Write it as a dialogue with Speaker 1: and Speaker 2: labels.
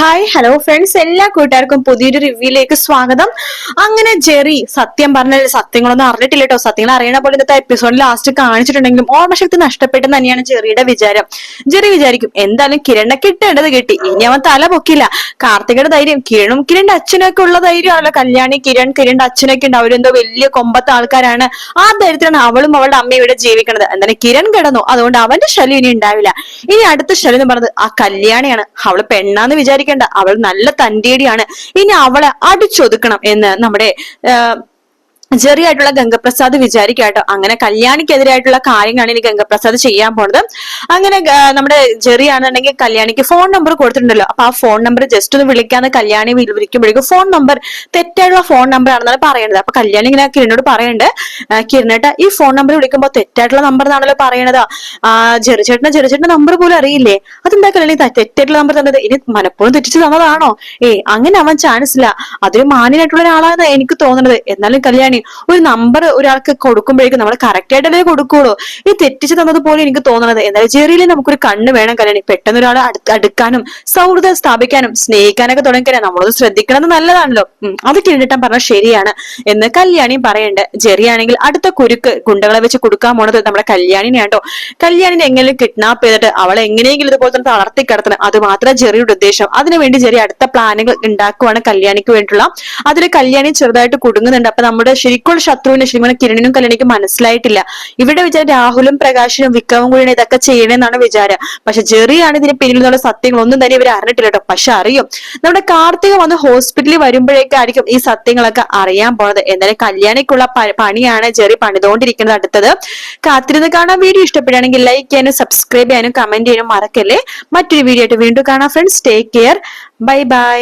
Speaker 1: Hi hello friends, എല്ലാ കൂട്ടുകാർക്കും പുതിയൊരു റിവ്യൂയിലേക്ക് സ്വാഗതം. അങ്ങനെ ജെറി സത്യം പറഞ്ഞ സത്യങ്ങളൊന്നും അറിഞ്ഞിട്ടില്ല കേട്ടോ. സത്യങ്ങൾ അറിയണ പോലെ ഇന്നത്തെ എപ്പിസോഡിൽ ലാസ്റ്റ് കാണിച്ചിട്ടുണ്ടെങ്കിലും ഓർമ്മശക്തി നഷ്ടപ്പെട്ടെന്ന് തന്നെയാണ് ജെറിയുടെ വിചാരം. ജെറി വിചാരിക്കും എന്തായാലും കിരണിനെ കിട്ടേണ്ടത് കിട്ടി, ഇനി അവൻ തല പൊക്കില്ല. കാർത്തികയുടെ ധൈര്യം, കിരണിന്റെ അച്ഛനൊക്കെ ഉള്ള ധൈര്യമാണല്ലോ. കല്യാണി കിരണിന്റെ അച്ഛനൊക്കെ ഉണ്ട്, അവരെന്തോ വലിയ കൊമ്പത്തെ ആൾക്കാരാണ്. ആ ധൈര്യത്തിലാണ് അവളും അവളുടെ അമ്മയും ഇവിടെ ജീവിക്കുന്നത്. എന്തായാലും കിരൺ കിടന്നു, അതുകൊണ്ട് അവന്റെ ശല്യം ഇനി ഉണ്ടാവില്ല. ഇനി അടുത്ത ശല്യം എന്ന് പറയുന്നത് ആ കല്യാണിയാണ്. അവള് പെണ്ണാന്ന് വിചാരിക്കേണ്ട, അവൾ നല്ല തന്റേടിയാണ്. ഇനി അവളെ അടിച്ചൊതുക്കണം എന്ന് നമ്മുടെ ജെറി ആയിട്ടുള്ള ഗംഗപ്രസാദ് വിചാരിക്കാട്ടോ. അങ്ങനെ കല്യാണിക്കെതിരായിട്ടുള്ള കാര്യങ്ങളാണ് ഇനി ഗംഗപ്രസാദ് ചെയ്യാൻ പോണത്. അങ്ങനെ നമ്മുടെ ജെറി ആണെന്നുണ്ടെങ്കിൽ കല്യാണിക്ക് ഫോൺ നമ്പർ കൊടുത്തിട്ടുണ്ടല്ലോ. അപ്പൊ ആ ഫോൺ നമ്പർ ജസ്റ്റ് ഒന്ന് വിളിക്കാന്ന് കല്യാണി വിളിക്കുമ്പോഴേക്കും ഫോൺ നമ്പർ തെറ്റായിട്ടുള്ള ഫോൺ നമ്പർ ആണെന്നാണ് പറയുന്നത്. അപ്പൊ കല്യാണി ഇങ്ങനെ കിരണിനോട് പറയുന്നുണ്ട്, കിരണേട്ട ഈ ഫോൺ നമ്പർ വിളിക്കുമ്പോൾ തെറ്റായിട്ടുള്ള നമ്പർ എന്നാണല്ലോ പറയണത്. ജെറിച്ചേട്ടന്റെ നമ്പർ പോലും അറിയില്ലേ? അതെന്താ കല്യാണി തെറ്റായിട്ടുള്ള നമ്പർ തന്നത്? ഇനി മനഃപൂർവ്വം തെറ്റിച്ച് തന്നതാണോ? അങ്ങനെ അവൻ ചാൻസ് ഇല്ല. അതൊരു മാന്യനായിട്ടുള്ള ഒരാളാണ് എനിക്ക് തോന്നുന്നത്. എന്നാലും കല്യാണി, ഒരു നമ്പർ ഒരാൾക്ക് കൊടുക്കുമ്പോഴേക്കും നമ്മൾ കറക്റ്റ് ആയിട്ടല്ലേ കൊടുക്കുള്ളൂ. ഈ തെറ്റിച്ച് തന്നതുപോലെ എനിക്ക് തോന്നുന്നത്. എന്നാലും ജെറിയിൽ നമുക്കൊരു കണ്ണ് വേണം കല്യാണി. പെട്ടെന്ന് ഒരാളെ അടുക്കാനും സൗഹൃദം സ്ഥാപിക്കാനും സ്നേഹിക്കാനൊക്കെ തുടങ്ങിക്കഴിഞ്ഞാൽ നമ്മളത് ശ്രദ്ധിക്കണമെന്ന് നല്ലതാണല്ലോ. അത് കിരണിട്ടൻ പറഞ്ഞാൽ ശരിയാണ് എന്ന് കല്യാണിയും പറയണ്ട്. ജെറി ആണെങ്കിൽ അടുത്ത കുരുക്ക് ഗുണ്ടകളെ വെച്ച് കൊടുക്കാൻ പോണത് നമ്മുടെ കല്യാണിനെയാട്ടോ. കല്യാണിനെ എങ്ങനെയും കിഡ്നാപ്പ് ചെയ്തിട്ട് അവളെ എങ്ങനെയെങ്കിലും ഇതുപോലെ തന്നെ തളർത്തി കിടത്തണം, അത് മാത്രം ജെറിയുടെ ഉദ്ദേശം. അതിനുവേണ്ടി ജെറി അടുത്ത പ്ലാനുകൾ ഉണ്ടാക്കുവാണ് കല്യാണിക്ക് വേണ്ടിയുള്ള. അതിൽ കല്യാണി ചെറുതായിട്ട് കുടുങ്ങുന്നുണ്ട്. അപ്പൊ നമ്മുടെ ശരിക്കുള്ള ശത്രുവിനെ ശരിക്കും കിരണിനും കല്യാണിക്കും മനസ്സിലായിട്ടില്ല. ഇവിടെ വിചാരം രാഹുലും പ്രകാശനും വിക്രമും കൂടിയാണ് ഇതൊക്കെ ചെയ്യണമെന്നാണ് വിചാരം. പക്ഷെ ജെറിയാണ് ഇതിന് പിന്നിൽ നിന്നുള്ള സത്യങ്ങളൊന്നും തന്നെ ഇവർ അറിഞ്ഞിട്ടില്ല കേട്ടോ. പക്ഷെ അറിയും, നമ്മുടെ കാർത്തിക വന്ന് ഹോസ്പിറ്റലിൽ വരുമ്പോഴേക്കായിരിക്കും ഈ സത്യങ്ങളൊക്കെ അറിയാൻ പോണത്. എന്നാലും കല്യാണിക്കുള്ള പണിയാണ് ജെറി പണിതുകൊണ്ടിരിക്കുന്നത്. അടുത്തത് കാത്തിരുന്ന് കാണാൻ. വീഡിയോ ഇഷ്ടപ്പെടുകയാണെങ്കിൽ ലൈക്ക് ചെയ്യാനും സബ്സ്ക്രൈബ് ചെയ്യാനും കമന്റ് ചെയ്യാനും മറക്കല്ലേ. മറ്റൊരു വീഡിയോ ആയിട്ട് വീണ്ടും കാണാം friends. Take care, bye bye.